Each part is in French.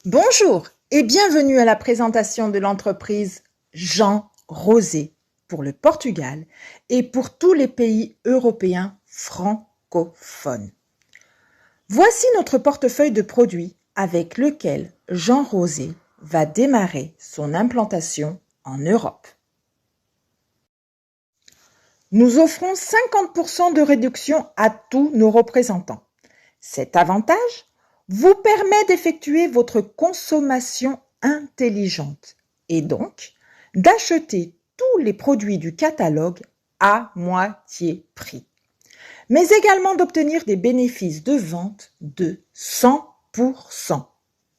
Bonjour et bienvenue à la présentation de l'entreprise Jean Rosé pour le Portugal et pour tous les pays européens francophones. Voici notre portefeuille de produits avec lequel Jean Rosé va démarrer son implantation en Europe. Nous offrons 50% de réduction à tous nos représentants. Cet avantage vous permet d'effectuer votre consommation intelligente et donc d'acheter tous les produits du catalogue à moitié prix, mais également d'obtenir des bénéfices de vente de 100%.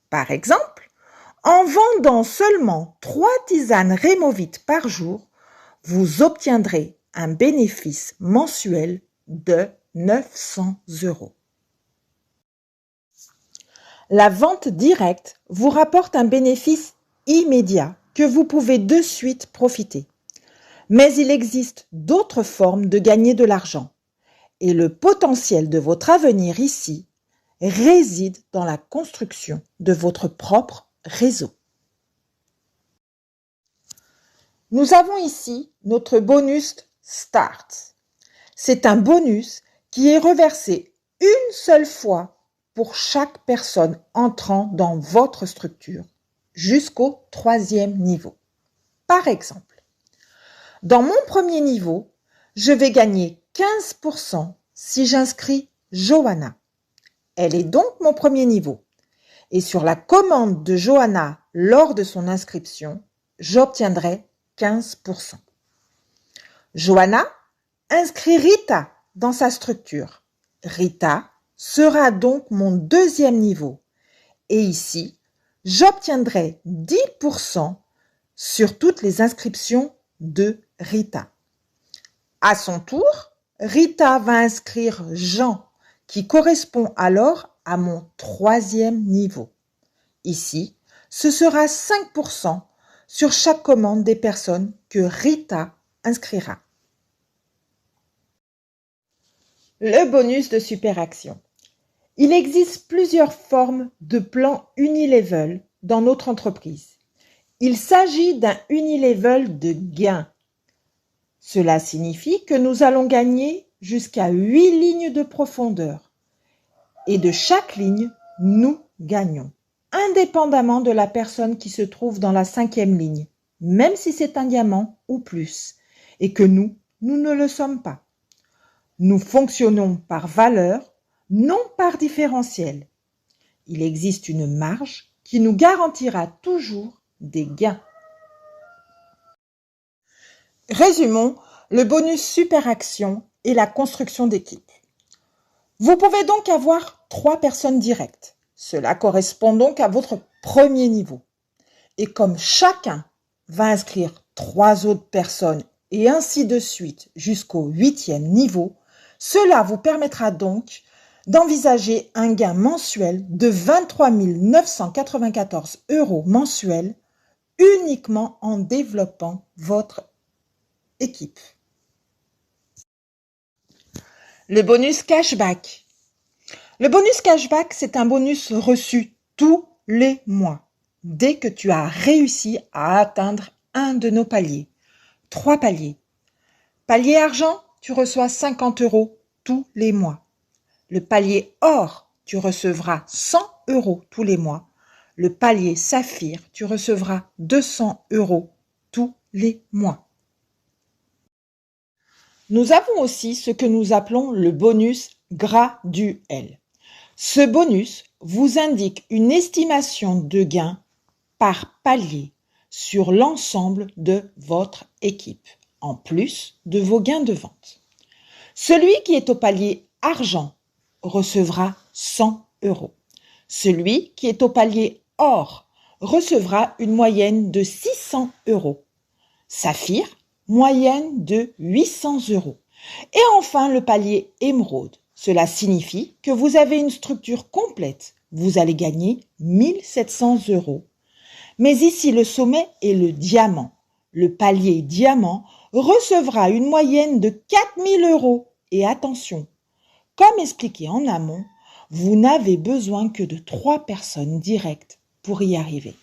Par exemple, en vendant seulement 3 tisanes Rémovite par jour, vous obtiendrez un bénéfice mensuel de 900 €. La vente directe vous rapporte un bénéfice immédiat que vous pouvez de suite profiter. Mais il existe d'autres formes de gagner de l'argent. Et le potentiel de votre avenir ici réside dans la construction de votre propre réseau. Nous avons ici notre bonus Start. C'est un bonus qui est reversé une seule fois pour chaque personne entrant dans votre structure jusqu'au 3e niveau. Par exemple, dans mon premier niveau, je vais gagner 15% si j'inscris Johanna. Elle est donc mon premier niveau. Et sur la commande de Johanna lors de son inscription, j'obtiendrai 15%. Johanna inscrit Rita dans sa structure. Rita sera donc mon 2e niveau. Et ici, j'obtiendrai 10% sur toutes les inscriptions de Rita. À son tour, Rita va inscrire Jean, qui correspond alors à mon 3e niveau. Ici, ce sera 5% sur chaque commande des personnes que Rita inscrira. Le bonus de superaction. Il existe plusieurs formes de plan Unilevel dans notre entreprise. Il s'agit d'un Unilevel de gain. Cela signifie que nous allons gagner jusqu'à 8 lignes de profondeur. Et de chaque ligne, nous gagnons, indépendamment de la personne qui se trouve dans la 5e ligne, même si c'est un diamant ou plus, et que nous ne le sommes pas. Nous fonctionnons par valeur, non par différentiel. Il existe une marge qui nous garantira toujours des gains. Résumons le bonus superaction et la construction d'équipe. Vous pouvez donc avoir 3 personnes directes. Cela correspond donc à votre premier niveau. Et comme chacun va inscrire 3 autres personnes et ainsi de suite jusqu'au 8e niveau, cela vous permettra donc d'envisager un gain mensuel de 23 994 € mensuels uniquement en développant votre équipe. Le bonus cashback. Le bonus cashback, c'est un bonus reçu tous les mois dès que tu as réussi à atteindre un de nos paliers. 3 paliers. Palier argent, tu reçois 50 € tous les mois. Le palier or, tu recevras 100 € tous les mois. Le palier saphir, tu recevras 200 € tous les mois. Nous avons aussi ce que nous appelons le bonus graduel. Ce bonus vous indique une estimation de gain par palier sur l'ensemble de votre équipe, en plus de vos gains de vente. Celui qui est au palier argent recevra 100 €. Celui qui est au palier or recevra une moyenne de 600 €. Saphir, moyenne de 800 €. Et enfin, le palier émeraude. Cela signifie que vous avez une structure complète. Vous allez gagner 1700 €. Mais ici, le sommet est le diamant. Le palier diamant recevra une moyenne de 4000 €. Et attention, comme expliqué en amont, vous n'avez besoin que de 3 personnes directes pour y arriver.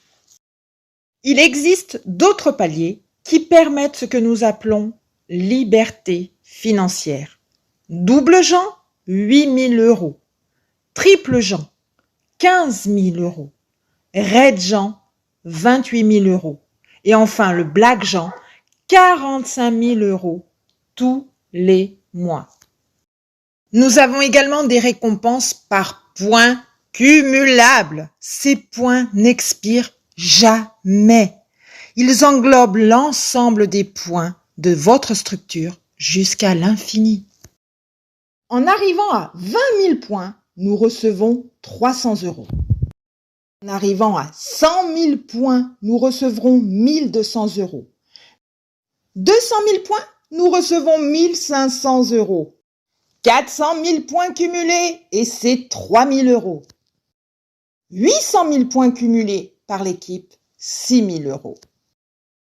Il existe d'autres paliers qui permettent ce que nous appelons liberté financière. Double Jean, 8 000 €. Triple Jean, 15 000 €. Red Jean, 28 000 €. Et enfin le Black Jean, 45 000 € tous les mois. Nous avons également des récompenses par points cumulables. Ces points n'expirent jamais. Ils englobent l'ensemble des points de votre structure jusqu'à l'infini. En arrivant à 20 000 points, nous recevons 300 €. En arrivant à 100 000 points, nous recevrons 1 200 €. 200 000 points, nous recevons 1 500 €. 400 000 points cumulés et c'est 3 000 €. 800 000 points cumulés par l'équipe, 6 000 €.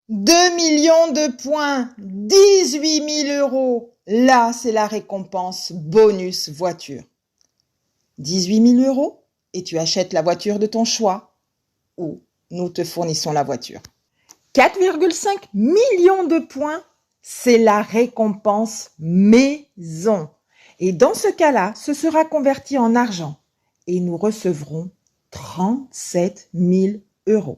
2 millions de points, 18 000 €. Là, c'est la récompense bonus voiture. 18 000 € et tu achètes la voiture de ton choix ou nous te fournissons la voiture. 4,5 millions de points, c'est la récompense maison. Et dans ce cas-là, ce sera converti en argent et nous recevrons 37 000 €.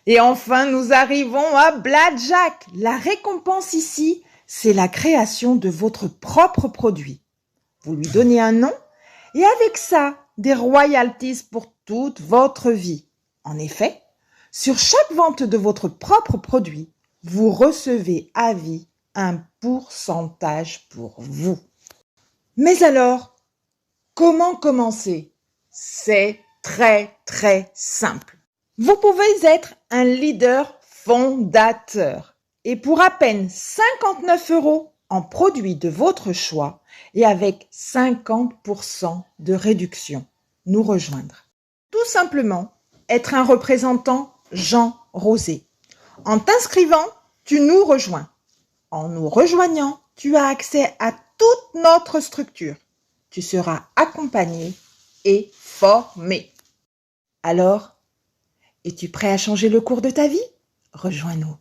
Et enfin, nous arrivons à Blackjack. La récompense ici, c'est la création de votre propre produit. Vous lui donnez un nom et avec ça, des royalties pour toute votre vie. En effet, sur chaque vente de votre propre produit, vous recevez à vie un pourcentage pour vous. Mais alors, comment commencer? C'est très simple. Vous pouvez être un leader fondateur et pour à peine 59 € en produits de votre choix et avec 50% de réduction, nous rejoindre. Tout simplement, être un représentant Jean Rosé. En t'inscrivant, tu nous rejoins. En nous rejoignant, tu as accès à toute notre structure. Tu seras accompagné et formé. Alors, es-tu prêt à changer le cours de ta vie? Rejoins-nous.